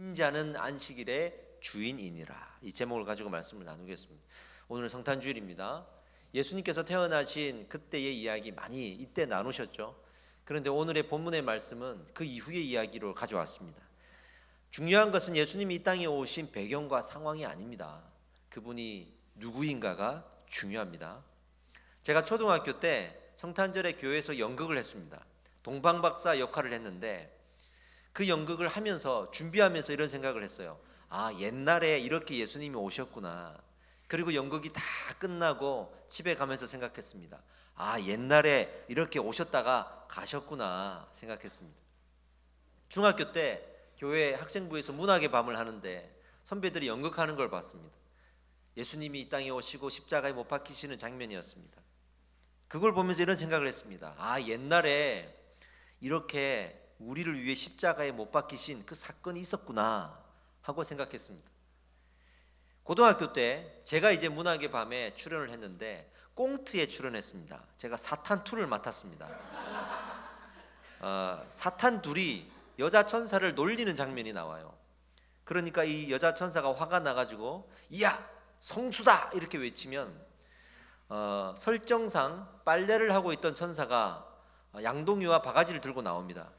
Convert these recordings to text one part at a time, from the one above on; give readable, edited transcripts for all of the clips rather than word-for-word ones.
인자는 안식일의 주인이니라. 이 제목을 가지고 말씀을 나누겠습니다. 오늘 성탄주일입니다. 예수님께서 태어나신 그때의 이야기 많이 이때 나누셨죠. 그런데 오늘의 본문의 말씀은 그 이후의 이야기로 가져왔습니다. 중요한 것은 예수님이 이 땅에 오신 배경과 상황이 아닙니다. 그분이 누구인가가 중요합니다. 제가 초등학교 때 성탄절에 교회에서 연극을 했습니다. 동방박사 역할을 했는데 그 연극을 하면서 준비하면서 이런 생각을 했어요. 아, 옛날에 이렇게 예수님이 오셨구나. 그리고 연극이 다 끝나고 집에 가면서 생각했습니다. 아, 옛날에 이렇게 오셨다가 가셨구나 생각했습니다. 중학교 때 교회 학생부에서 문학의 밤을 하는데 선배들이 연극하는 걸 봤습니다. 예수님이 이 땅에 오시고 십자가에 못 박히시는 장면이었습니다. 그걸 보면서 이런 생각을 했습니다. 아, 옛날에 이렇게 우리를 위해 십자가에 못 박히신 그 사건이 있었구나 하고 생각했습니다. 고등학교 때 제가 이제 문학의 밤에 출연을 했는데 꽁트에 출연했습니다. 제가 사탄 2를 맡았습니다. 사탄 둘이 여자 천사를 놀리는 장면이 나와요. 그러니까 이 여자 천사가 화가 나가지고 야, 성수다 이렇게 외치면 설정상 빨래를 하고 있던 천사가 양동이와 바가지를 들고 나옵니다.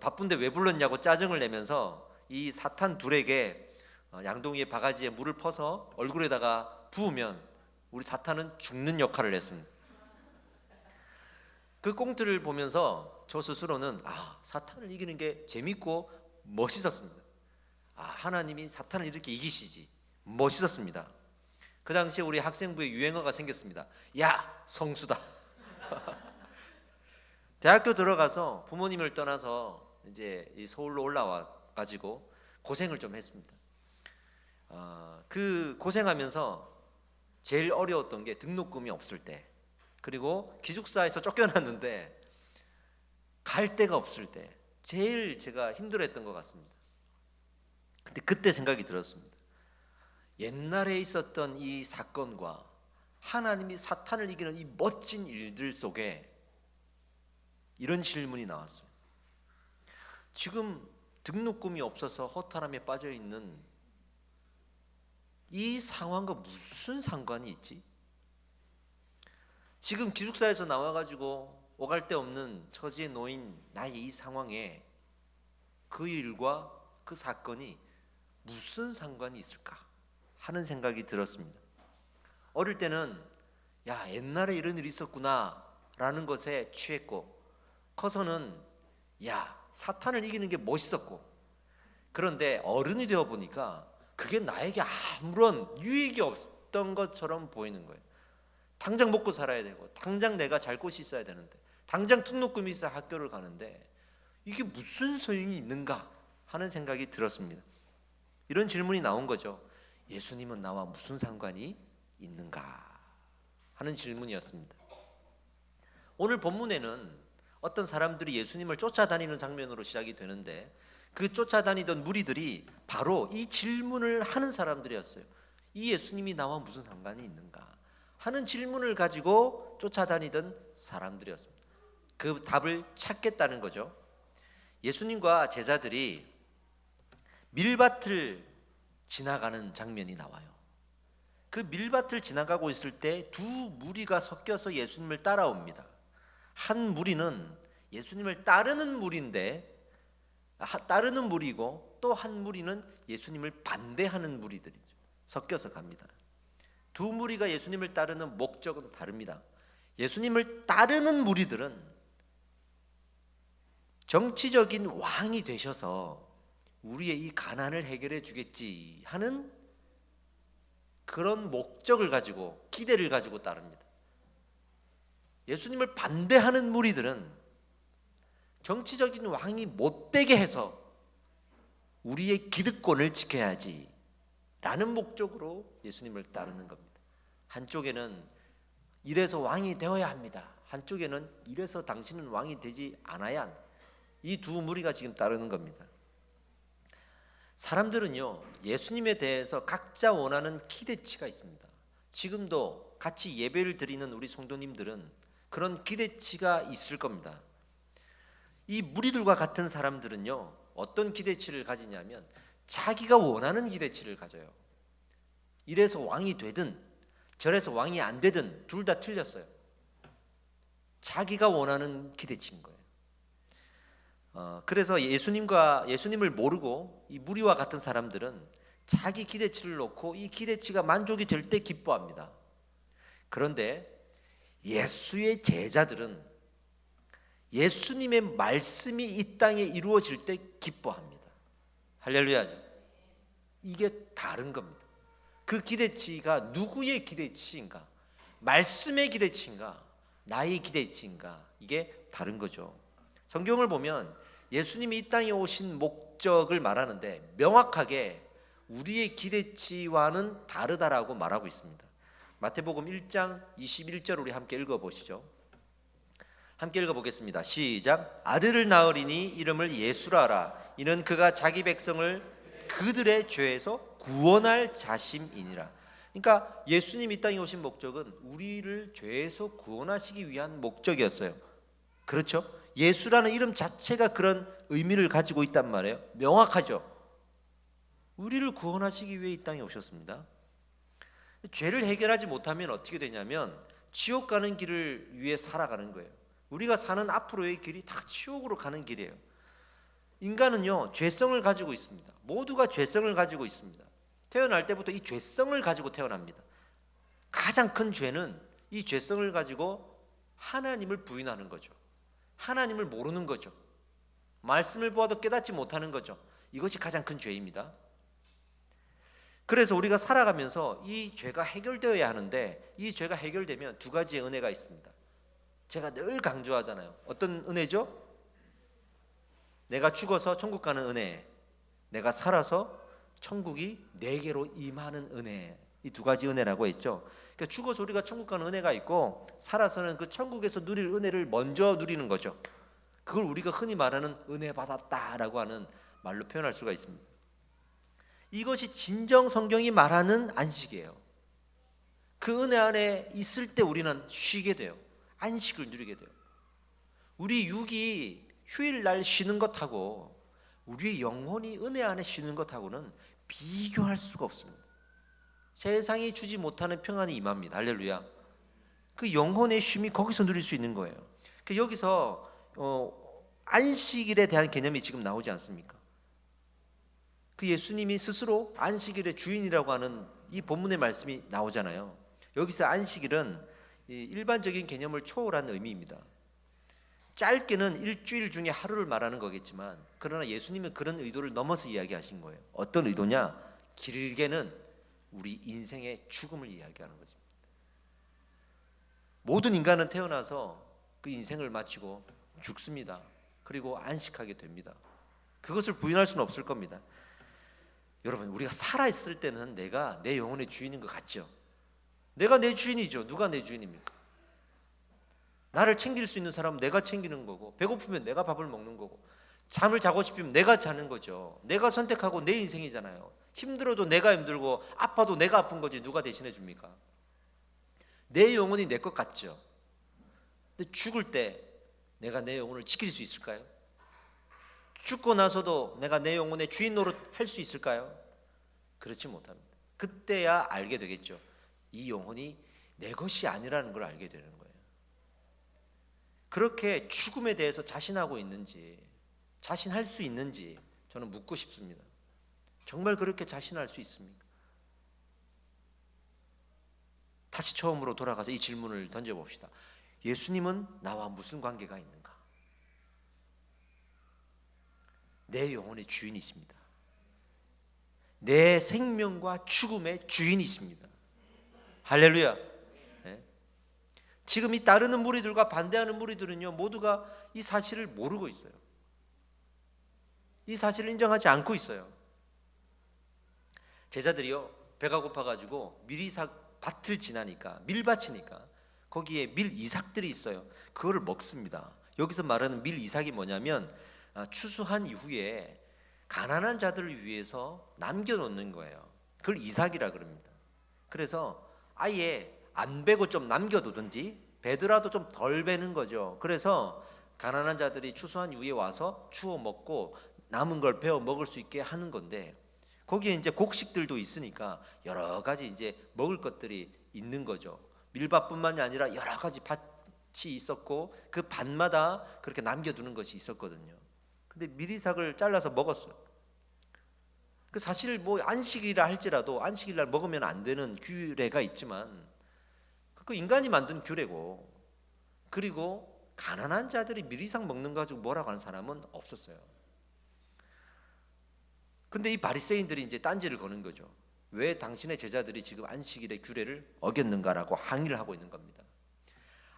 바쁜데 왜 불렀냐고 짜증을 내면서 이 사탄 둘에게 양동이의 바가지에 물을 퍼서 얼굴에다가 부으면 우리 사탄은 죽는 역할을 했습니다. 그 꽁트를 보면서 저 스스로는 사탄을 이기는 게 재밌고 멋있었습니다. 하나님이 사탄을 이렇게 이기시지, 멋있었습니다. 그 당시에 우리 학생부에 유행어가 생겼습니다. 야, 성수다. 대학교 들어가서 부모님을 떠나서 이제 서울로 올라와 가지고 고생을 좀 했습니다. 그 고생하면서 제일 어려웠던 게 등록금이 없을 때, 그리고 기숙사에서 쫓겨났는데 갈 데가 없을 때 제일 제가 힘들어했던 것 같습니다. 근데 그때 생각이 들었습니다. 옛날에 있었던 이 사건과 하나님이 사탄을 이기는 이 멋진 일들 속에 이런 질문이 나왔어요. 지금 등록금이 없어서 허탈함에 빠져 있는 이 상황과 무슨 상관이 있지? 지금 기숙사에서 나와가지고 오갈 데 없는 처지에 놓인 나의 이 상황에 그 일과 그 사건이 무슨 상관이 있을까 하는 생각이 들었습니다. 어릴 때는 야, 옛날에 이런 일이 있었구나 라는 것에 취했고, 커서는 야, 사탄을 이기는 게 멋있었고, 그런데 어른이 되어 보니까 그게 나에게 아무런 유익이 없던 것처럼 보이는 거예요. 당장 먹고 살아야 되고, 당장 내가 잘 곳이 있어야 되는데, 당장 등록금이 있어야 학교를 가는데 이게 무슨 소용이 있는가 하는 생각이 들었습니다. 이런 질문이 나온 거죠. 예수님은 나와 무슨 상관이 있는가 하는 질문이었습니다. 오늘 본문에는 어떤 사람들이 예수님을 쫓아다니는 장면으로 시작이 되는데, 그 쫓아다니던 무리들이 바로 이 질문을 하는 사람들이었어요. 이 예수님이 나와 무슨 상관이 있는가 하는 질문을 가지고 쫓아다니던 사람들이었습니다. 그 답을 찾겠다는 거죠. 예수님과 제자들이 밀밭을 지나가는 장면이 나와요. 그 밀밭을 지나가고 있을 때 두 무리가 섞여서 예수님을 따라옵니다. 한 무리는 예수님을 따르는 무리인데, 따르는 무리고, 또 한 무리는 예수님을 반대하는 무리들이죠. 섞여서 갑니다. 두 무리가 예수님을 따르는 목적은 다릅니다. 예수님을 따르는 무리들은 정치적인 왕이 되셔서 우리의 이 가난을 해결해 주겠지 하는 그런 목적을 가지고, 기대를 가지고 따릅니다. 예수님을 반대하는 무리들은 정치적인 왕이 못되게 해서 우리의 기득권을 지켜야지 라는 목적으로 예수님을 따르는 겁니다. 한쪽에는 이래서 왕이 되어야 합니다. 한쪽에는 이래서 당신은 왕이 되지 않아야 합니다. 이 두 무리가 지금 따르는 겁니다. 사람들은요, 예수님에 대해서 각자 원하는 기대치가 있습니다. 지금도 같이 예배를 드리는 우리 성도님들은 그런 기대치가 있을 겁니다. 이 무리들과 같은 사람들은요, 어떤 기대치를 가지냐면 자기가 원하는 기대치를 가져요. 이래서 왕이 되든 저래서 왕이 안 되든 둘 다 틀렸어요. 자기가 원하는 기대치인 거예요. 그래서 예수님을 모르고 이 무리와 같은 사람들은 자기 기대치를 놓고 이 기대치가 만족이 될 때 기뻐합니다. 그런데 예수의 제자들은 예수님의 말씀이 이 땅에 이루어질 때 기뻐합니다. 할렐루야. 이게 다른 겁니다. 그 기대치가 누구의 기대치인가? 말씀의 기대치인가? 나의 기대치인가? 이게 다른 거죠. 성경을 보면 예수님이 이 땅에 오신 목적을 말하는데 명확하게 우리의 기대치와는 다르다라고 말하고 있습니다. 마태복음 1장 21절 우리 함께 읽어보시죠. 함께 읽어보겠습니다. 시작. 아들을 낳으리니 이름을 예수라 하라. 이는 그가 자기 백성을 그들의 죄에서 구원할 자심이니라. 그러니까 예수님이 이 땅에 오신 목적은 우리를 죄에서 구원하시기 위한 목적이었어요. 그렇죠? 예수라는 이름 자체가 그런 의미를 가지고 있단 말이에요. 명확하죠? 우리를 구원하시기 위해 이 땅에 오셨습니다. 죄를 해결하지 못하면 어떻게 되냐면 지옥 가는 길을 위해 살아가는 거예요. 우리가 사는 앞으로의 길이 다 지옥으로 가는 길이에요. 인간은요 죄성을 가지고 있습니다. 모두가 죄성을 가지고 있습니다. 태어날 때부터 이 죄성을 가지고 태어납니다. 가장 큰 죄는 이 죄성을 가지고 하나님을 부인하는 거죠. 하나님을 모르는 거죠. 말씀을 보아도 깨닫지 못하는 거죠. 이것이 가장 큰 죄입니다. 그래서 우리가 살아가면서 이 죄가 해결되어야 하는데 이 죄가 해결되면 두 가지의 은혜가 있습니다. 제가 늘 강조하잖아요. 어떤 은혜죠? 내가 죽어서 천국 가는 은혜, 내가 살아서 천국이 내게로 임하는 은혜, 이 두 가지 은혜라고 했죠. 그러니까 죽어서 우리가 천국 가는 은혜가 있고 살아서는 그 천국에서 누릴 은혜를 먼저 누리는 거죠. 그걸 우리가 흔히 말하는 은혜 받았다라고 하는 말로 표현할 수가 있습니다. 이것이 진정 성경이 말하는 안식이에요. 그 은혜 안에 있을 때 우리는 쉬게 돼요. 안식을 누리게 돼요. 우리 육이 휴일날 쉬는 것하고 우리의 영혼이 은혜 안에 쉬는 것하고는 비교할 수가 없습니다. 세상이 주지 못하는 평안이 임합니다. 할렐루야. 그 영혼의 쉼이 거기서 누릴 수 있는 거예요. 여기서 안식일에 대한 개념이 지금 나오지 않습니까? 그 예수님이 스스로 안식일의 주인이라고 하는 이 본문의 말씀이 나오잖아요. 여기서 안식일은 일반적인 개념을 초월한 의미입니다. 짧게는 일주일 중에 하루를 말하는 거겠지만 그러나 예수님은 그런 의도를 넘어서 이야기하신 거예요. 어떤 의도냐? 길게는 우리 인생의 죽음을 이야기하는 거죠. 모든 인간은 태어나서 그 인생을 마치고 죽습니다. 그리고 안식하게 됩니다. 그것을 부인할 수는 없을 겁니다. 여러분, 우리가 살아있을 때는 내가 내 영혼의 주인인 것 같죠? 내가 내 주인이죠. 누가 내 주인입니까? 나를 챙길 수 있는 사람은 내가 챙기는 거고, 배고프면 내가 밥을 먹는 거고, 잠을 자고 싶으면 내가 자는 거죠. 내가 선택하고 내 인생이잖아요. 힘들어도 내가 힘들고 아파도 내가 아픈 거지 누가 대신해 줍니까? 내 영혼이 내 것 같죠. 근데 죽을 때 내가 내 영혼을 지킬 수 있을까요? 죽고 나서도 내가 내 영혼의 주인 노릇 할 수 있을까요? 그렇지 못합니다. 그때야 알게 되겠죠. 이 영혼이 내 것이 아니라는 걸 알게 되는 거예요. 그렇게 죽음에 대해서 자신하고 있는지, 자신할 수 있는지 저는 묻고 싶습니다. 정말 그렇게 자신할 수 있습니까? 다시 처음으로 돌아가서 이 질문을 던져봅시다. 예수님은 나와 무슨 관계가 있는가? 내 영혼의 주인이십니다. 내 생명과 죽음의 주인이십니다. 할렐루야. 네. 지금 이 따르는 무리들과 반대하는 무리들은요, 모두가 이 사실을 모르고 있어요. 이 사실을 인정하지 않고 있어요. 제자들이요, 배가 고파가지고 밭을 지나니까, 밀밭이니까 거기에 밀 이삭들이 있어요. 그거를 먹습니다. 여기서 말하는 밀 이삭이 뭐냐면 추수한 이후에 가난한 자들을 위해서 남겨놓는 거예요. 그걸 이삭이라 그럽니다. 그래서 아예 안 베고 좀 남겨두든지 베더라도 좀 덜 베는 거죠. 그래서 가난한 자들이 추수한 이후에 와서 주워 먹고 남은 걸 베어 먹을 수 있게 하는 건데, 거기에 이제 곡식들도 있으니까 여러 가지 이제 먹을 것들이 있는 거죠. 밀밭뿐만이 아니라 여러 가지 밭이 있었고 그 밭마다 그렇게 남겨두는 것이 있었거든요. 근데 미리삭을 잘라서 먹었어요. 그 사실 뭐 안식이라 할지라도 안식일날 먹으면 안 되는 규례가 있지만 그 인간이 만든 규례고, 그리고 가난한 자들이 미리삭 먹는 거 가지고 뭐라고 하는 사람은 없었어요. 근데 이 바리새인들이 이제 딴지를 거는 거죠. 왜 당신의 제자들이 지금 안식일의 규례를 어겼는가라고 항의를 하고 있는 겁니다.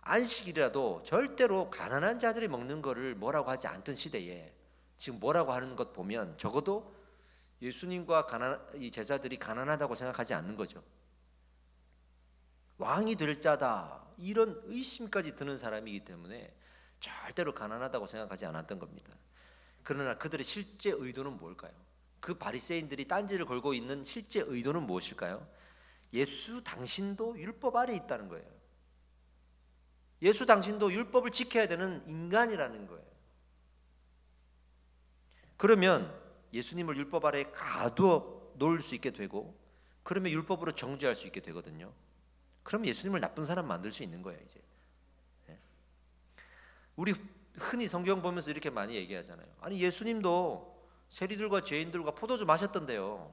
안식일이라도 절대로 가난한 자들이 먹는 거를 뭐라고 하지 않던 시대에 지금 뭐라고 하는 것 보면 적어도 예수님과 이 제자들이 가난하다고 생각하지 않는 거죠. 왕이 될 자다 이런 의심까지 드는 사람이기 때문에 절대로 가난하다고 생각하지 않았던 겁니다. 그러나 그들의 실제 의도는 뭘까요? 그 바리새인들이 딴지를 걸고 있는 실제 의도는 무엇일까요? 예수 당신도 율법 아래 있다는 거예요. 예수 당신도 율법을 지켜야 되는 인간이라는 거예요. 그러면 예수님을 율법 아래 가두어 놓을 수 있게 되고, 그러면 율법으로 정죄할 수 있게 되거든요. 그럼 예수님을 나쁜 사람 만들 수 있는 거예요. 이제 우리 흔히 성경 보면서 이렇게 많이 얘기하잖아요. 아니 예수님도 세리들과 죄인들과 포도주 마셨던데요.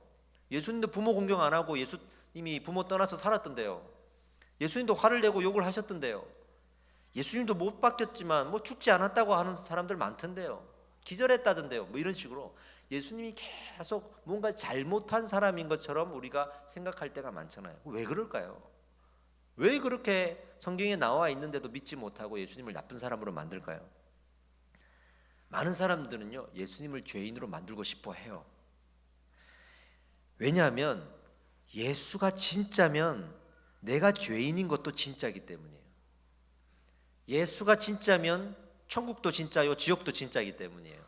예수님도 부모 공경 안 하고 예수님이 부모 떠나서 살았던데요. 예수님도 화를 내고 욕을 하셨던데요. 예수님도 못 바뀌었지만 뭐 죽지 않았다고 하는 사람들 많던데요. 기절했다던데요. 뭐 이런 식으로 예수님이 계속 뭔가 잘못한 사람인 것처럼 우리가 생각할 때가 많잖아요. 왜 그럴까요? 왜 그렇게 성경에 나와 있는데도 믿지 못하고 예수님을 나쁜 사람으로 만들까요? 많은 사람들은요, 예수님을 죄인으로 만들고 싶어 해요. 왜냐하면 예수가 진짜면 내가 죄인인 것도 진짜이기 때문이에요. 예수가 진짜면 천국도 진짜요, 지옥도 진짜이기 때문이에요.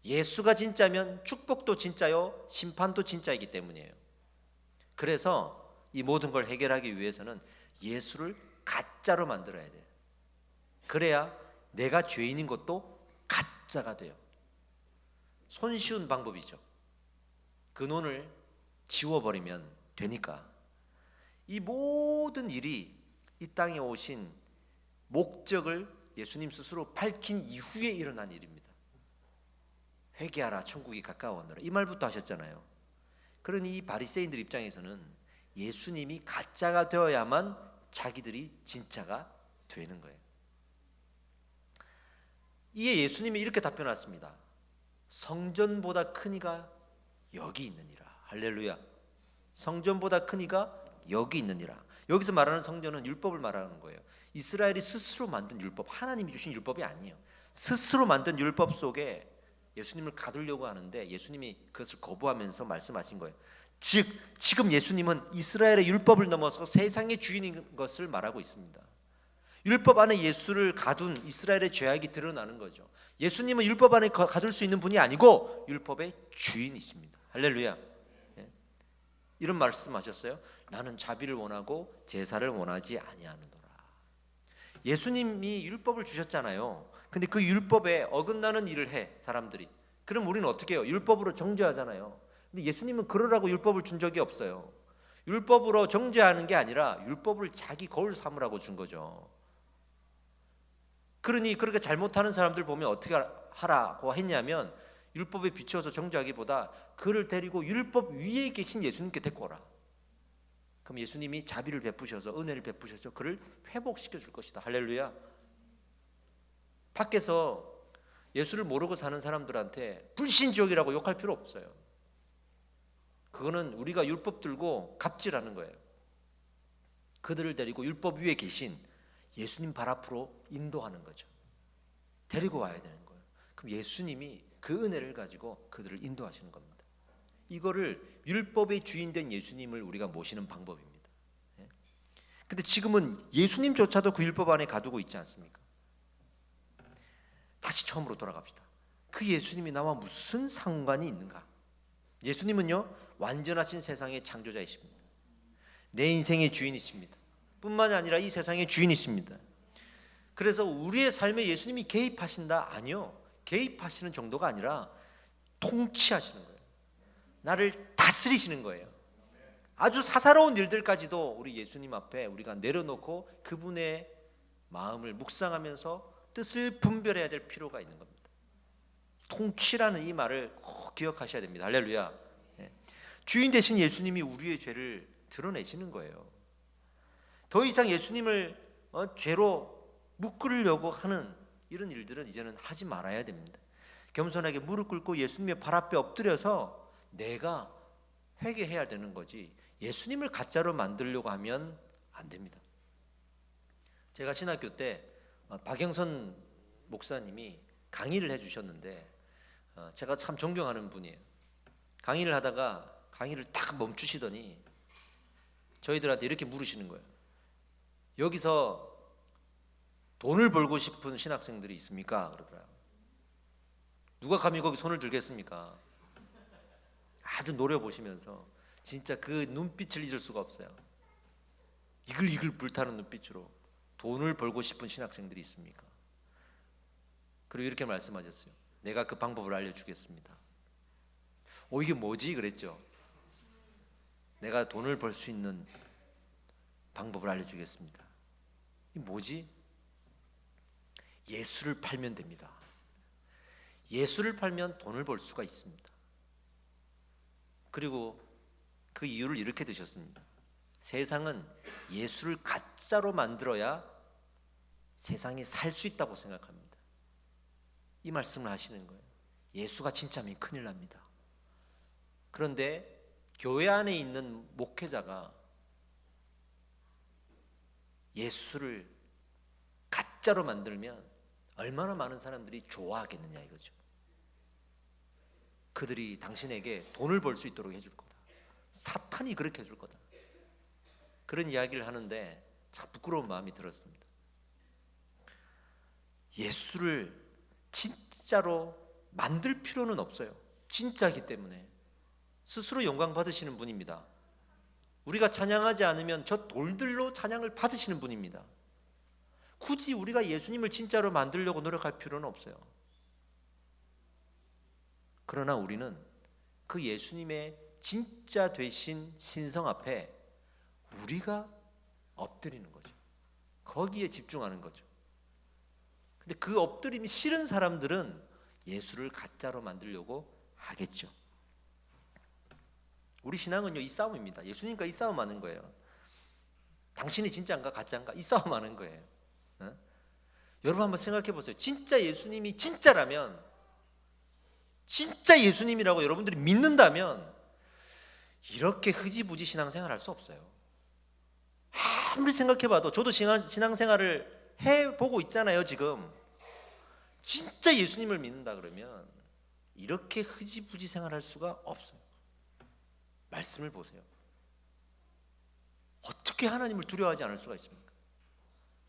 예수가 진짜면 축복도 진짜요, 심판도 진짜이기 때문이에요. 그래서 이 모든 걸 해결하기 위해서는 예수를 가짜로 만들어야 돼요. 그래야 내가 죄인인 것도 가짜가 돼요. 손쉬운 방법이죠. 근원을 지워버리면 되니까. 이 모든 일이 이 땅에 오신 목적을 예수님 스스로 밝힌 이후에 일어난 일입니다. 회개하라 천국이 가까웠노라 이 말부터 하셨잖아요. 그러니 이 바리새인들 입장에서는 예수님이 가짜가 되어야만 자기들이 진짜가 되는 거예요. 이에 예수님이 이렇게 답변하셨습니다. 성전보다 큰 이가 여기 있느니라. 할렐루야. 성전보다 큰 이가 여기 있느니라. 여기서 말하는 성전은 율법을 말하는 거예요. 이스라엘이 스스로 만든 율법, 하나님이 주신 율법이 아니에요. 스스로 만든 율법 속에 예수님을 가두려고 하는데 예수님이 그것을 거부하면서 말씀하신 거예요. 즉 지금 예수님은 이스라엘의 율법을 넘어서 세상의 주인인 것을 말하고 있습니다. 율법 안에 예수를 가둔 이스라엘의 죄악이 드러나는 거죠. 예수님은 율법 안에 가둘 수 있는 분이 아니고 율법의 주인이십니다. 할렐루야. 이런 말씀하셨어요. 나는 자비를 원하고 제사를 원하지 아니하노라. 예수님이 율법을 주셨잖아요. 근데 그 율법에 어긋나는 일을 해 사람들이. 그럼 우리는 어떻게 해요? 율법으로 정죄하잖아요. 근데 예수님은 그러라고 율법을 준 적이 없어요. 율법으로 정죄하는 게 아니라 율법을 자기 거울 삼으라고 준 거죠. 그러니 그렇게 잘못하는 사람들 보면 어떻게 하라고 했냐면 율법에 비추어서 정죄하기보다 그를 데리고 율법 위에 계신 예수님께 데리고 오라. 그럼 예수님이 자비를 베푸셔서 은혜를 베푸셔서 그를 회복시켜 줄 것이다. 할렐루야. 밖에서 예수를 모르고 사는 사람들한테 불신지옥이라고 욕할 필요 없어요. 그거는 우리가 율법 들고 갑질하는 거예요. 그들을 데리고 율법 위에 계신 예수님 발 앞으로 인도하는 거죠. 데리고 와야 되는 거예요. 그럼 예수님이 그 은혜를 가지고 그들을 인도하시는 겁니다. 이거를 율법의 주인된 예수님을 우리가 모시는 방법입니다. 근데 지금은 예수님조차도 그 율법 안에 가두고 있지 않습니까? 다시 처음으로 돌아갑시다. 그 예수님이 나와 무슨 상관이 있는가? 예수님은요 완전하신 세상의 창조자이십니다. 내 인생의 주인이십니다. 뿐만이 아니라 이 세상의 주인이십니다. 그래서 우리의 삶에 예수님이 개입하신다? 아니요. 개입하시는 정도가 아니라 통치하시는 거예요. 나를 다스리시는 거예요. 아주 사사로운 일들까지도 우리 예수님 앞에 우리가 내려놓고 그분의 마음을 묵상하면서 뜻을 분별해야 될 필요가 있는 겁니다. 통치라는 이 말을 꼭 기억하셔야 됩니다. 할렐루야. 주인 되신 예수님이 우리의 죄를 드러내시는 거예요. 더 이상 예수님을 죄로 묶으려고 하는 이런 일들은 이제는 하지 말아야 됩니다. 겸손하게 무릎 꿇고 예수님의 발 앞에 엎드려서 내가 회개해야 되는 거지, 예수님을 가짜로 만들려고 하면 안 됩니다. 제가 신학교 때 박영선 목사님이 강의를 해주셨는데 제가 참 존경하는 분이에요. 강의를 하다가 강의를 딱 멈추시더니 저희들한테 이렇게 물으시는 거예요. 여기서 돈을 벌고 싶은 신학생들이 있습니까? 그러더라고요. 누가 감히 거기 손을 들겠습니까? 아주 노려보시면서 진짜 그 눈빛을 잊을 수가 없어요. 이글이글 불타는 눈빛으로 돈을 벌고 싶은 신학생들이 있습니까? 그리고 이렇게 말씀하셨어요. 내가 그 방법을 알려주겠습니다. 이게 뭐지? 그랬죠. 내가 돈을 벌 수 있는 방법을 알려주겠습니다. 이 뭐지? 예수를 팔면 됩니다. 예수를 팔면 돈을 벌 수가 있습니다. 그리고 그 이유를 이렇게 드셨습니다. 세상은 예수를 가짜로 만들어야 세상이 살 수 있다고 생각합니다. 이 말씀을 하시는 거예요. 예수가 진짜면 큰일 납니다. 그런데 교회 안에 있는 목회자가 예수를 가짜로 만들면 얼마나 많은 사람들이 좋아하겠느냐 이거죠. 그들이 당신에게 돈을 벌 수 있도록 해줄 거다. 사탄이 그렇게 해줄 거다. 그런 이야기를 하는데 참 부끄러운 마음이 들었습니다. 예수를 진짜로 만들 필요는 없어요. 진짜이기 때문에 스스로 영광 받으시는 분입니다. 우리가 찬양하지 않으면 저 돌들로 찬양을 받으시는 분입니다. 굳이 우리가 예수님을 진짜로 만들려고 노력할 필요는 없어요. 그러나 우리는 그 예수님의 진짜 되신 신성 앞에 우리가 엎드리는 거죠. 거기에 집중하는 거죠. 근데 그 엎드림이 싫은 사람들은 예수를 가짜로 만들려고 하겠죠. 우리 신앙은요, 이 싸움입니다. 예수님과 이 싸움 하는 거예요. 당신이 진짜인가 가짜인가 이 싸움 하는 거예요. 여러분 한번 생각해 보세요. 진짜 예수님이 진짜라면, 진짜 예수님이라고 여러분들이 믿는다면 이렇게 흐지부지 신앙생활 할 수 없어요. 아무리 생각해봐도 저도 신앙생활을 해보고 있잖아요. 지금 진짜 예수님을 믿는다 그러면 이렇게 흐지부지 생활할 수가 없어요. 말씀을 보세요. 어떻게 하나님을 두려워하지 않을 수가 있습니까?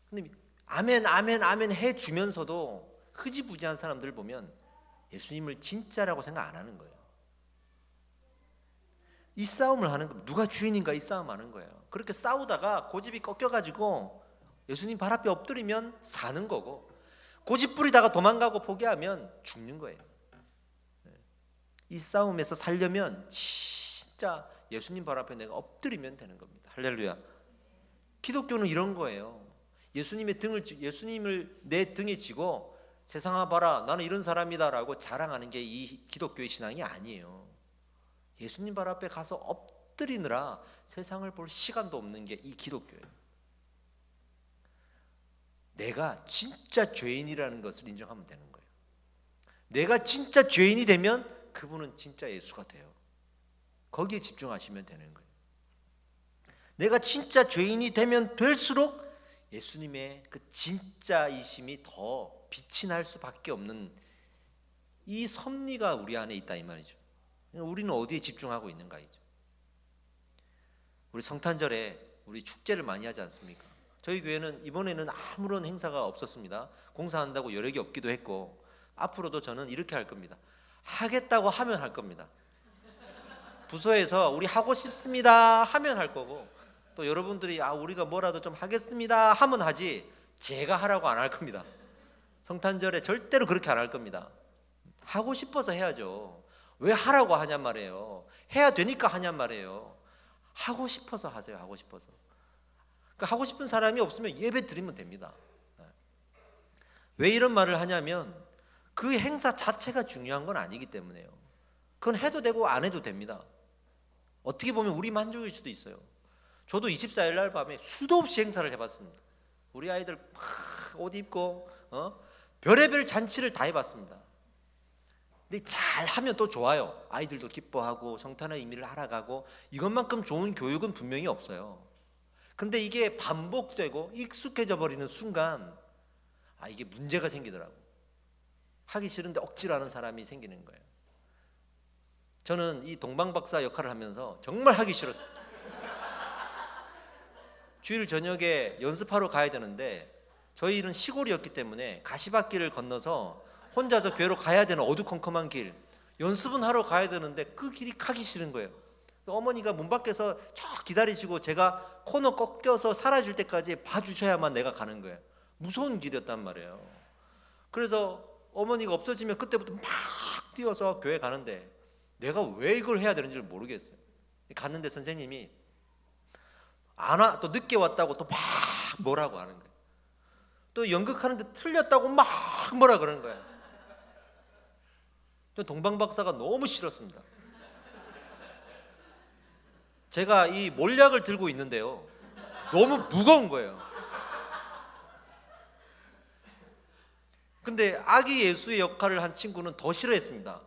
근데 아멘 아멘 아멘 해주면서도 흐지부지한 사람들 보면 예수님을 진짜라고 생각 안 하는 거예요. 이 싸움을 하는 겁니다. 누가 주인인가 이 싸움 하는 거예요. 그렇게 싸우다가 고집이 꺾여가지고 예수님 발 앞에 엎드리면 사는 거고, 고집 부리다가 도망가고 포기하면 죽는 거예요. 이 싸움에서 살려면 진짜 예수님 발 앞에 내가 엎드리면 되는 겁니다. 할렐루야. 기독교는 이런 거예요. 예수님을 내 등에 지고 세상아 봐라 나는 이런 사람이다라고 자랑하는 게 이 기독교의 신앙이 아니에요. 예수님 발 앞에 가서 엎드리느라 세상을 볼 시간도 없는 게 이 기독교예요. 내가 진짜 죄인이라는 것을 인정하면 되는 거예요. 내가 진짜 죄인이 되면 그분은 진짜 예수가 돼요. 거기에 집중하시면 되는 거예요. 내가 진짜 죄인이 되면 될수록 예수님의 그 진짜이심이 더 빛이 날 수밖에 없는 이 섭리가 우리 안에 있다 이 말이죠. 우리는 어디에 집중하고 있는가 이죠. 우리 성탄절에 우리 축제를 많이 하지 않습니까? 저희 교회는 이번에는 아무런 행사가 없었습니다. 공사한다고 여력이 없기도 했고, 앞으로도 저는 이렇게 할 겁니다. 하겠다고 하면 할 겁니다. 부서에서 우리 하고 싶습니다 하면 할 거고, 또 여러분들이 우리가 뭐라도 좀 하겠습니다 하면 하지 제가 하라고 안 할 겁니다. 성탄절에 절대로 그렇게 안 할 겁니다. 하고 싶어서 해야죠. 왜 하라고 하냔 말이에요. 해야 되니까 하냔 말이에요. 하고 싶어서 하세요. 하고 싶어서. 그러니까 하고 싶은 사람이 없으면 예배 드리면 됩니다. 왜 이런 말을 하냐면 그 행사 자체가 중요한 건 아니기 때문에요. 그건 해도 되고 안 해도 됩니다. 어떻게 보면 우리 만족일 수도 있어요. 저도 24일 날 밤에 수도 없이 행사를 해봤습니다. 우리 아이들 막 옷 입고 별의별 잔치를 다 해봤습니다. 근데 잘하면 또 좋아요. 아이들도 기뻐하고 성탄의 의미를 알아가고 이것만큼 좋은 교육은 분명히 없어요. 근데 이게 반복되고 익숙해져 버리는 순간 이게 문제가 생기더라고. 하기 싫은데 억지로 하는 사람이 생기는 거예요. 저는 이 동방박사 역할을 하면서 정말 하기 싫었어요. 주일 저녁에 연습하러 가야 되는데 저희는 시골이었기 때문에 가시밭길을 건너서 혼자서 교회로 가야 되는 어두컴컴한 길, 연습은 하러 가야 되는데 그 길이 가기 싫은 거예요. 어머니가 문 밖에서 저 기다리시고 제가 코너 꺾여서 사라질 때까지 봐주셔야만 내가 가는 거예요. 무서운 길이었단 말이에요. 그래서 어머니가 없어지면 그때부터 막 뛰어서 교회 가는데 내가 왜 이걸 해야 되는지를 모르겠어요. 갔는데 선생님이 안 와, 또 늦게 왔다고 또 막 뭐라고 하는 거예요. 또 연극하는데 틀렸다고 막 뭐라 그러는 거예요. 동방박사가 너무 싫었습니다. 제가 이 몰약을 들고 있는데요, 너무 무거운 거예요. 근데 아기 예수의 역할을 한 친구는 더 싫어했습니다.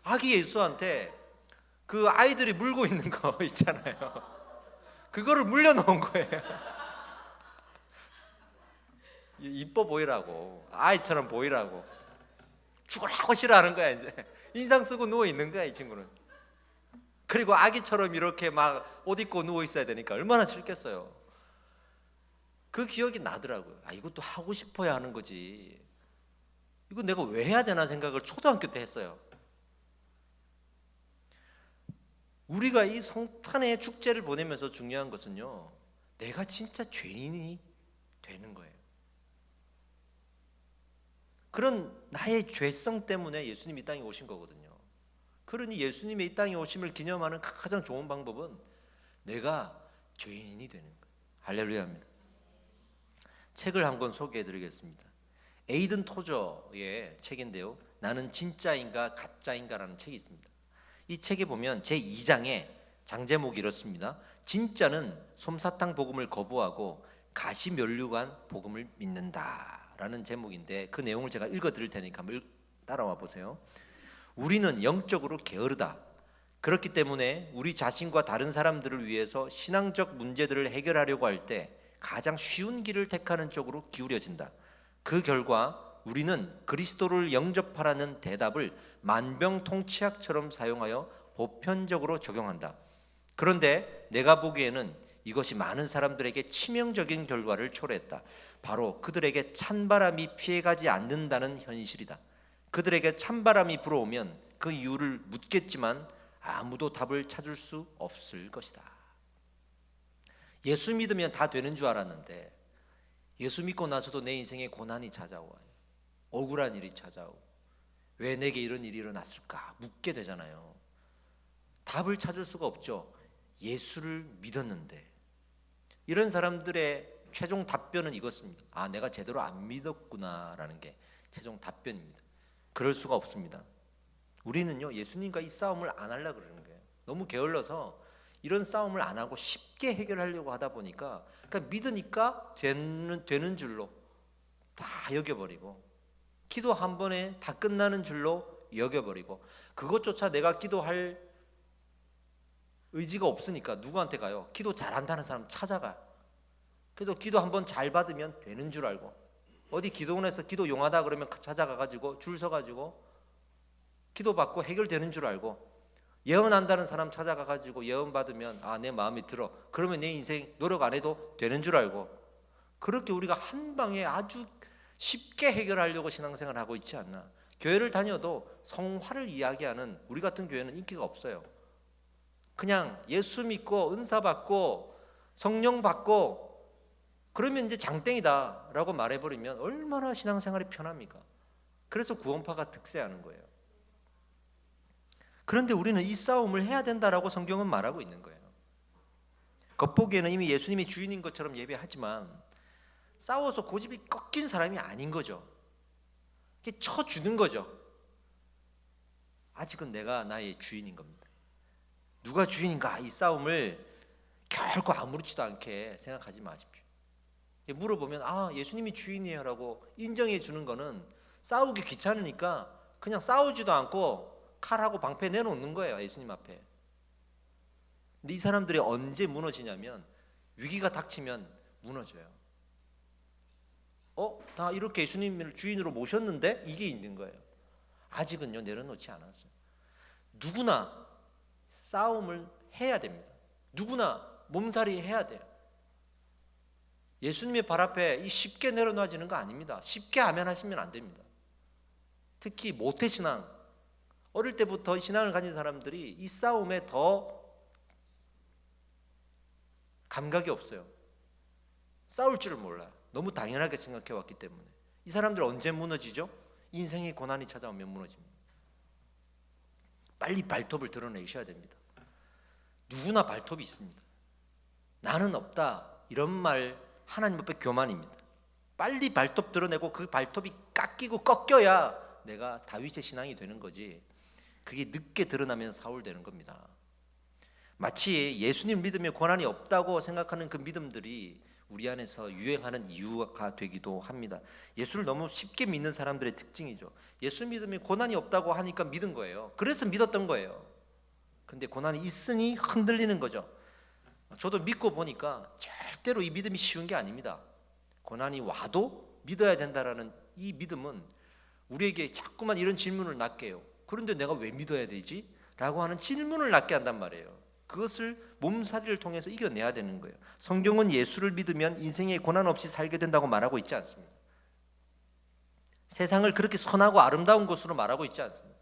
아기 예수한테 그 아이들이 물고 있는 거 있잖아요, 그거를 물려놓은 거예요. 이뻐 보이라고, 아이처럼 보이라고. 죽으라고 싫어하는 거야. 이제 인상 쓰고 누워 있는 거야, 이 친구는. 그리고 아기처럼 이렇게 막 옷 입고 누워 있어야 되니까 얼마나 싫겠어요. 그 기억이 나더라고요. 이것도 하고 싶어야 하는 거지, 이거 내가 왜 해야 되나 생각을 초등학교 때 했어요. 우리가 이 성탄의 축제를 보내면서 중요한 것은요, 내가 진짜 죄인이 되는 거예요. 그런 나의 죄성 때문에 예수님이 이 땅에 오신 거거든요. 그러니 예수님의 이 땅에 오심을 기념하는 가장 좋은 방법은 내가 죄인이 되는 거예요. 할렐루야입니다. 책을 한 권 소개해 드리겠습니다. 에이든 토저의 책인데요, 나는 진짜인가 가짜인가라는 책이 있습니다. 이 책에 보면 제2장에 장제목이 이렇습니다. 진짜는 솜사탕 복음을 거부하고 가시면류관 복음을 믿는다 라는 제목인데, 그 내용을 제가 읽어 드릴 테니까 한번 따라와 보세요. 우리는 영적으로 게으르다. 그렇기 때문에 우리 자신과 다른 사람들을 위해서 신앙적 문제들을 해결하려고 할 때 가장 쉬운 길을 택하는 쪽으로 기울여진다. 그 결과 우리는 그리스도를 영접하라는 대답을 만병통치약처럼 사용하여 보편적으로 적용한다. 그런데 내가 보기에는 이것이 많은 사람들에게 치명적인 결과를 초래했다. 바로 그들에게 찬바람이 피해가지 않는다는 현실이다. 그들에게 찬바람이 불어오면 그 이유를 묻겠지만 아무도 답을 찾을 수 없을 것이다. 예수 믿으면 다 되는 줄 알았는데 예수 믿고 나서도 내 인생에 고난이 찾아와요. 억울한 일이 찾아오고 왜 내게 이런 일이 일어났을까 묻게 되잖아요. 답을 찾을 수가 없죠. 예수를 믿었는데. 이런 사람들의 최종 답변은 이것입니다. 내가 제대로 안 믿었구나라는 게 최종 답변입니다. 그럴 수가 없습니다. 우리는요, 예수님과 이 싸움을 안 하려고 그러는 거예요. 너무 게을러서 이런 싸움을 안 하고 쉽게 해결하려고 하다 보니까, 그러니까 믿으니까 되는 줄로 다 여겨버리고, 기도 한 번에 다 끝나는 줄로 여겨버리고, 그것조차 내가 기도할 의지가 없으니까 누구한테 가요? 기도 잘한다는 사람 찾아가. 그래서 기도 한번 잘 받으면 되는 줄 알고, 어디 기도원에서 기도 용하다 그러면 찾아가가지고 줄 서가지고 기도받고 해결되는 줄 알고, 예언한다는 사람 찾아가가지고 예언 받으면 내 마음이 들어, 그러면 내 인생 노력 안 해도 되는 줄 알고, 그렇게 우리가 한 방에 아주 쉽게 해결하려고 신앙생활을 하고 있지 않나. 교회를 다녀도 성화를 이야기하는 우리 같은 교회는 인기가 없어요. 그냥 예수 믿고 은사 받고 성령 받고 그러면 이제 장땡이다 라고 말해버리면 얼마나 신앙생활이 편합니까? 그래서 구원파가 득세하는 거예요. 그런데 우리는 이 싸움을 해야 된다라고 성경은 말하고 있는 거예요. 겉보기에는 이미 예수님이 주인인 것처럼 예배하지만 싸워서 고집이 꺾인 사람이 아닌 거죠. 이렇게 쳐주는 거죠. 아직은 내가 나의 주인인 겁니다. 누가 주인인가, 이 싸움을 결코 아무렇지도 않게 생각하지 마십시오. 물어보면 예수님이 주인이에요 라고 인정해 주는 거는 싸우기 귀찮으니까 그냥 싸우지도 않고 칼하고 방패 내놓는 거예요, 예수님 앞에. 근데 이 사람들이 언제 무너지냐면 위기가 닥치면 무너져요. 다 이렇게 예수님을 주인으로 모셨는데 이게 있는 거예요. 아직은요, 내려놓지 않았어요. 누구나 싸움을 해야 됩니다. 누구나 몸살이 해야 돼요. 예수님의 발 앞에 쉽게 내려놔지는 거 아닙니다. 쉽게 하면 안 됩니다. 특히 모태신앙, 어릴 때부터 신앙을 가진 사람들이 이 싸움에 더 감각이 없어요. 싸울 줄을 몰라요. 너무 당연하게 생각해 왔기 때문에. 이 사람들 언제 무너지죠? 인생의 고난이 찾아오면 무너집니다. 빨리 발톱을 드러내셔야 됩니다. 누구나 발톱이 있습니다. 나는 없다, 이런 말 하나님 앞에 교만입니다. 빨리 발톱 드러내고 그 발톱이 깎이고 꺾여야 내가 다윗의 신앙이 되는 거지, 그게 늦게 드러나면 사울 되는 겁니다. 마치 예수님 믿으면 고난이 없다고 생각하는 그 믿음들이 우리 안에서 유행하는 이유가 되기도 합니다. 예수를 너무 쉽게 믿는 사람들의 특징이죠. 예수 믿으면 고난이 없다고 하니까 믿은 거예요. 그래서 믿었던 거예요. 근데 고난이 있으니 흔들리는 거죠. 저도 믿고 보니까 절대로 이 믿음이 쉬운 게 아닙니다. 고난이 와도 믿어야 된다라는 이 믿음은 우리에게 자꾸만 이런 질문을 낳게 해요. 그런데 내가 왜 믿어야 되지? 라고 하는 질문을 낳게 한단 말이에요. 그것을 몸살이를 통해서 이겨내야 되는 거예요. 성경은 예수를 믿으면 인생에 고난 없이 살게 된다고 말하고 있지 않습니다. 세상을 그렇게 선하고 아름다운 것으로 말하고 있지 않습니다.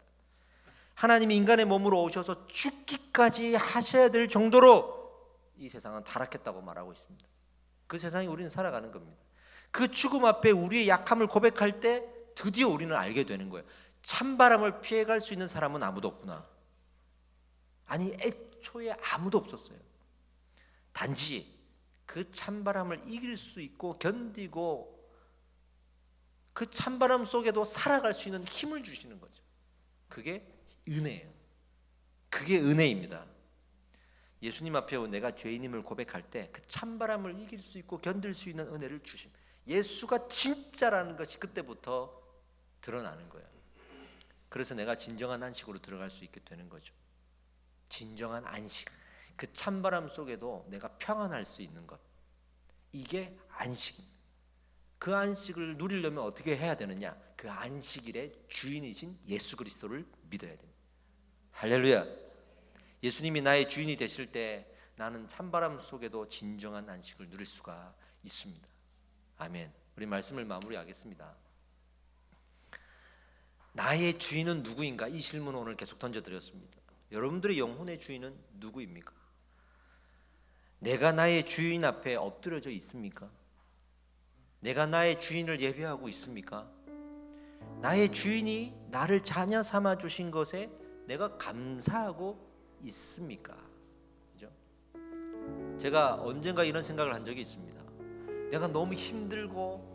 하나님이 인간의 몸으로 오셔서 죽기까지 하셔야 될 정도로 이 세상은 타락했다고 말하고 있습니다. 그 세상에 우리는 살아가는 겁니다. 그 죽음 앞에 우리의 약함을 고백할 때 드디어 우리는 알게 되는 거예요. 찬바람을 피해갈 수 있는 사람은 아무도 없구나. 아니, 애초에 아무도 없었어요. 단지 그 찬바람을 이길 수 있고 견디고 그 찬바람 속에도 살아갈 수 있는 힘을 주시는 거죠. 그게 은혜예요. 그게 은혜입니다. 예수님 앞에 내가 죄인임을 고백할 때 그 찬바람을 이길 수 있고 견딜 수 있는 은혜를 주십니다. 예수가 진짜라는 것이 그때부터 드러나는 거예요. 그래서 내가 진정한 안식으로 들어갈 수 있게 되는 거죠. 진정한 안식, 그 찬바람 속에도 내가 평안할 수 있는 것, 이게 안식입니다. 그 안식을 누리려면 어떻게 해야 되느냐? 그 안식일의 주인이신 예수 그리스도를 믿어야 됩니다. 할렐루야. 예수님이 나의 주인이 되실 때 나는 찬바람 속에도 진정한 안식을 누릴 수가 있습니다. 아멘. 우리 말씀을 마무리하겠습니다. 나의 주인은 누구인가? 이 질문을 오늘 계속 던져드렸습니다. 여러분들의 영혼의 주인은 누구입니까? 내가 나의 주인 앞에 엎드려져 있습니까? 내가 나의 주인을 예배하고 있습니까? 나의 주인이 나를 자녀 삼아 주신 것에 내가 감사하고 있습니까? 그죠? 제가 언젠가 이런 생각을 한 적이 있습니다. 내가 너무 힘들고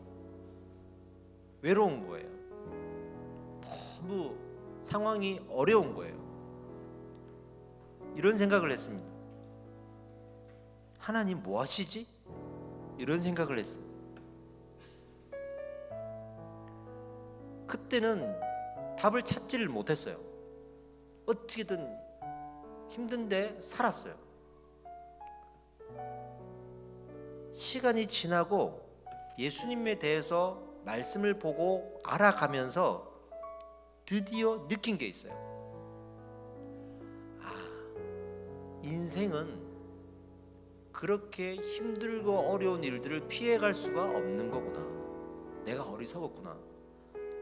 외로운 거예요. 너무 상황이 어려운 거예요. 이런 생각을 했습니다. 하나님 뭐 하시지? 이런 생각을 했습니다. 그때는 답을 찾지를 못했어요. 어떻게든 힘든데 살았어요. 시간이 지나고 예수님에 대해서 말씀을 보고 알아가면서 드디어 느낀 게 있어요. 인생은 그렇게 힘들고 어려운 일들을 피해갈 수가 없는 거구나. 내가 어리석었구나.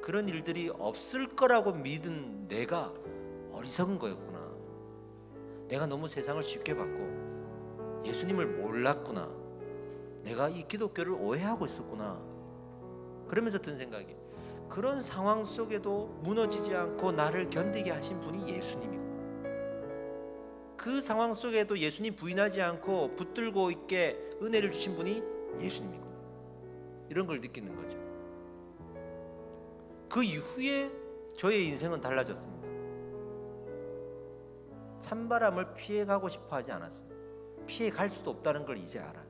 그런 일들이 없을 거라고 믿은 내가 어리석은 거였구나. 내가 너무 세상을 쉽게 봤고 예수님을 몰랐구나. 내가 이 기독교를 오해하고 있었구나. 그러면서 든 생각이, 그런 상황 속에도 무너지지 않고 나를 견디게 하신 분이 예수님이고, 그 상황 속에도 예수님 부인하지 않고 붙들고 있게 은혜를 주신 분이 예수님이구나, 이런 걸 느끼는 거죠. 그 이후에 저의 인생은 달라졌습니다. 찬바람을 피해가고 싶어 하지 않았습니다. 피해갈 수도 없다는 걸 이제 알아요.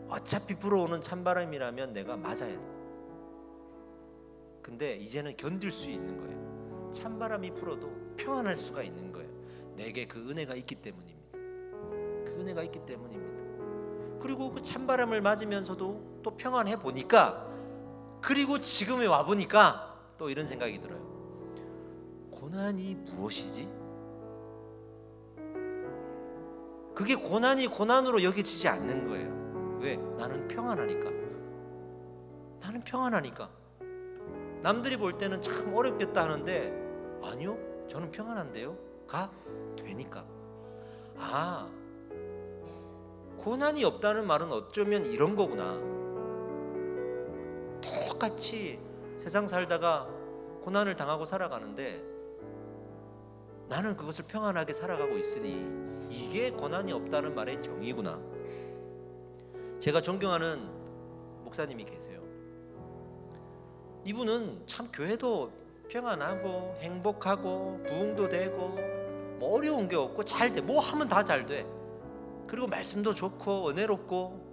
어차피 불어오는 찬바람이라면 내가 맞아야 돼. 근데 이제는 견딜 수 있는 거예요. 찬바람이 불어도 평안할 수가 있는 거예요. 내게 그 은혜가 있기 때문입니다. 그 은혜가 있기 때문입니다. 그리고 그 찬바람을 맞으면서도 또 평안해 보니까, 그리고 지금에 와 보니까 또 이런 생각이 들어요. 고난이 무엇이지? 그게 고난이 고난으로 여겨지지 않는 거예요. 왜? 나는 평안하니까. 나는 평안하니까. 남들이 볼 때는 참 어렵겠다 하는데, 아니요, 저는 평안한데요. 가 되니까. 아, 고난이 없다는 말은 어쩌면 이런 거구나. 똑같이 세상 살다가 고난을 당하고 살아가는데 나는 그것을 평안하게 살아가고 있으니 이게 고난이 없다는 말의 정의구나. 제가 존경하는 목사님이 계세요. 이분은 참 교회도 평안하고 행복하고 부흥도 되고 뭐 어려운 게 없고 잘 돼. 뭐 하면 다 잘 돼. 그리고 말씀도 좋고 은혜롭고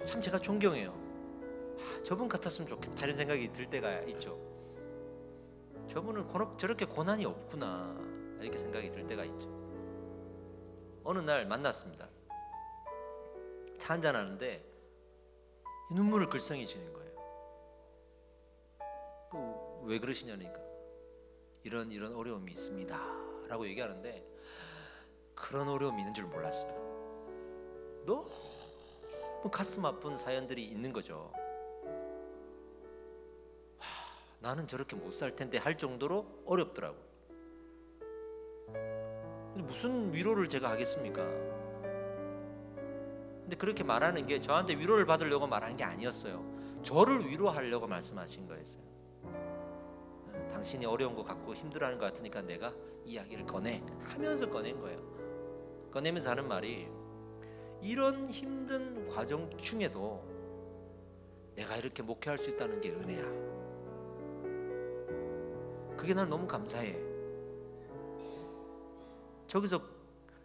참 제가 존경해요. 저분 같았으면 좋겠다 이런 생각이 들 때가 있죠. 저분은 저렇게 고난이 없구나 이렇게 생각이 들 때가 있죠. 어느 날 만났습니다. 차 한잔 하는데 눈물을 글썽이 지는 거예요. 왜 그러시냐니까, 이런 어려움이 있습니다 라고 얘기하는데, 그런 어려움이 있는 줄 몰랐어요. 너무 가슴 아픈 사연들이 있는 거죠. 나는 저렇게 못 살 텐데 할 정도로 어렵더라고. 무슨 위로를 제가 하겠습니까? 근데 그렇게 말하는 게 저한테 위로를 받으려고 말한 게 아니었어요. 저를 위로하려고 말씀하신 거였어요. 당신이 어려운 거 갖고 힘들어하는 것 같으니까 내가 이야기를 꺼내 하면서 꺼낸 거예요. 꺼내면서 하는 말이, 이런 힘든 과정 중에도 내가 이렇게 목회할 수 있다는 게 은혜야. 그게 난 너무 감사해.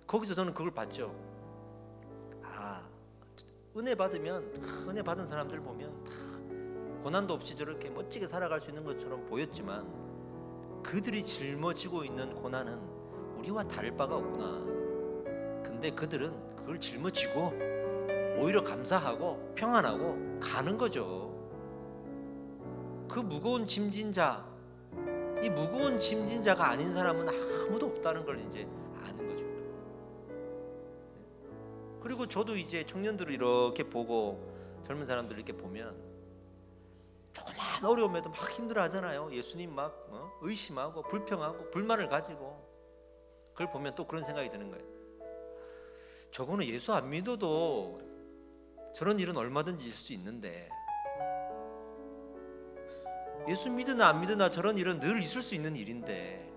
거기서 저는 그걸 봤죠. 은혜 받으면, 은혜 받은 사람들 보면 다 고난도 없이 저렇게 멋지게 살아갈 수 있는 것처럼 보였지만, 그들이 짊어지고 있는 고난은 우리와 다를 바가 없구나. 근데 그들은 그걸 짊어지고 오히려 감사하고 평안하고 가는 거죠. 그 무거운 짐진 자, 이 무거운 짐진 자가 아닌 사람은 아무도 없다는 걸 이제 아는 거죠. 그리고 저도 이제 청년들을 이렇게 보고 젊은 사람들 이렇게 보면 조그만 어려움에도 막 힘들어하잖아요. 예수님 막 의심하고 불평하고 불만을 가지고. 그걸 보면 또 그런 생각이 드는 거예요. 저거는 예수 안 믿어도 저런 일은 얼마든지 있을 수 있는데, 예수 믿으나 안 믿으나 저런 일은 늘 있을 수 있는 일인데,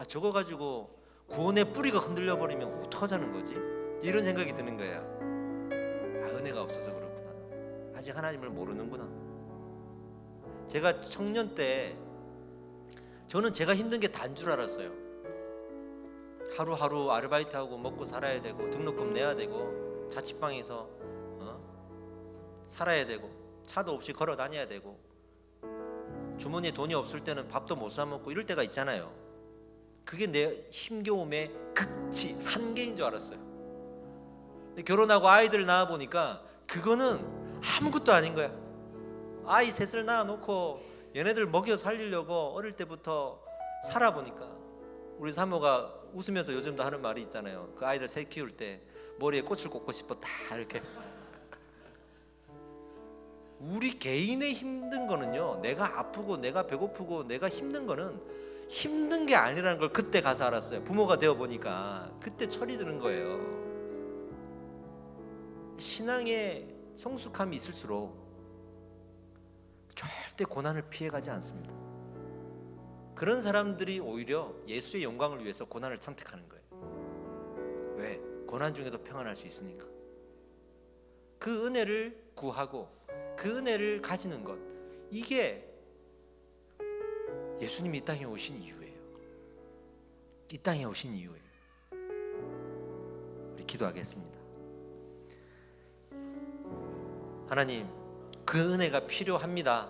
저거 가지고 구원의 뿌리가 흔들려 버리면 어떡하자는 거지? 이런 생각이 드는 거예요. 은혜가 없어서 그렇구나. 아직 하나님을 모르는구나. 제가 청년 때 저는 제가 힘든 게 다인 줄 알았어요. 하루하루 아르바이트하고 먹고 살아야 되고 등록금 내야 되고 자취방에서 살아야 되고 차도 없이 걸어 다녀야 되고 주머니에 돈이 없을 때는 밥도 못 사 먹고 이럴 때가 있잖아요. 그게 내 힘겨움의 극치, 한계인 줄 알았어요. 결혼하고 아이들 낳아 보니까 그거는 아무것도 아닌 거야. 아이 셋을 낳아 놓고 얘네들 먹여 살리려고 어릴 때부터 살아보니까, 우리 사모가 웃으면서 요즘도 하는 말이 있잖아요. 그 아이들 셋 키울 때 머리에 꽃을 꽂고 싶었다 이렇게. 우리 개인의 힘든 거는요, 내가 아프고 내가 배고프고 내가 힘든 거는 힘든 게 아니라는 걸 그때 가서 알았어요. 부모가 되어 보니까 그때 철이 드는 거예요. 신앙의 성숙함이 있을수록 절대 고난을 피해가지 않습니다. 그런 사람들이 오히려 예수의 영광을 위해서 고난을 선택하는 거예요. 왜? 고난 중에도 평안할 수 있으니까. 그 은혜를 구하고 그 은혜를 가지는 것, 이게 예수님이 이 땅에 오신 이유예요. 이 땅에 오신 이유예요. 우리 기도하겠습니다. 하나님, 그 은혜가 필요합니다.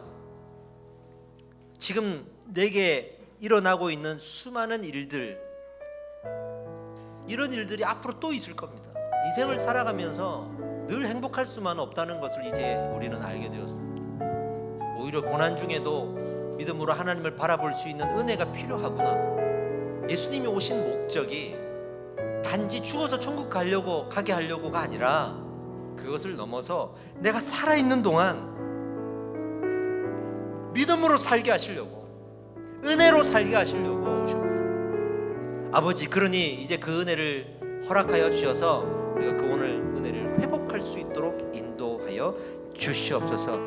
지금 내게 일어나고 있는 수많은 일들, 이런 일들이 앞으로 또 있을 겁니다. 인생을 살아가면서 늘 행복할 수만 없다는 것을 이제 우리는 알게 되었습니다. 오히려 고난 중에도 믿음으로 하나님을 바라볼 수 있는 은혜가 필요하구나. 예수님이 오신 목적이 단지 죽어서 천국 가게 하려고가 아니라 그것을 넘어서 내가 살아있는 동안 믿음으로 살게 하시려고, 은혜로 살게 하시려고 오셨구나. 아버지, 그러니 이제 그 은혜를 허락하여 주셔서 우리가 그 오늘 은혜를 회복할 수 있도록 인도하여 주시옵소서.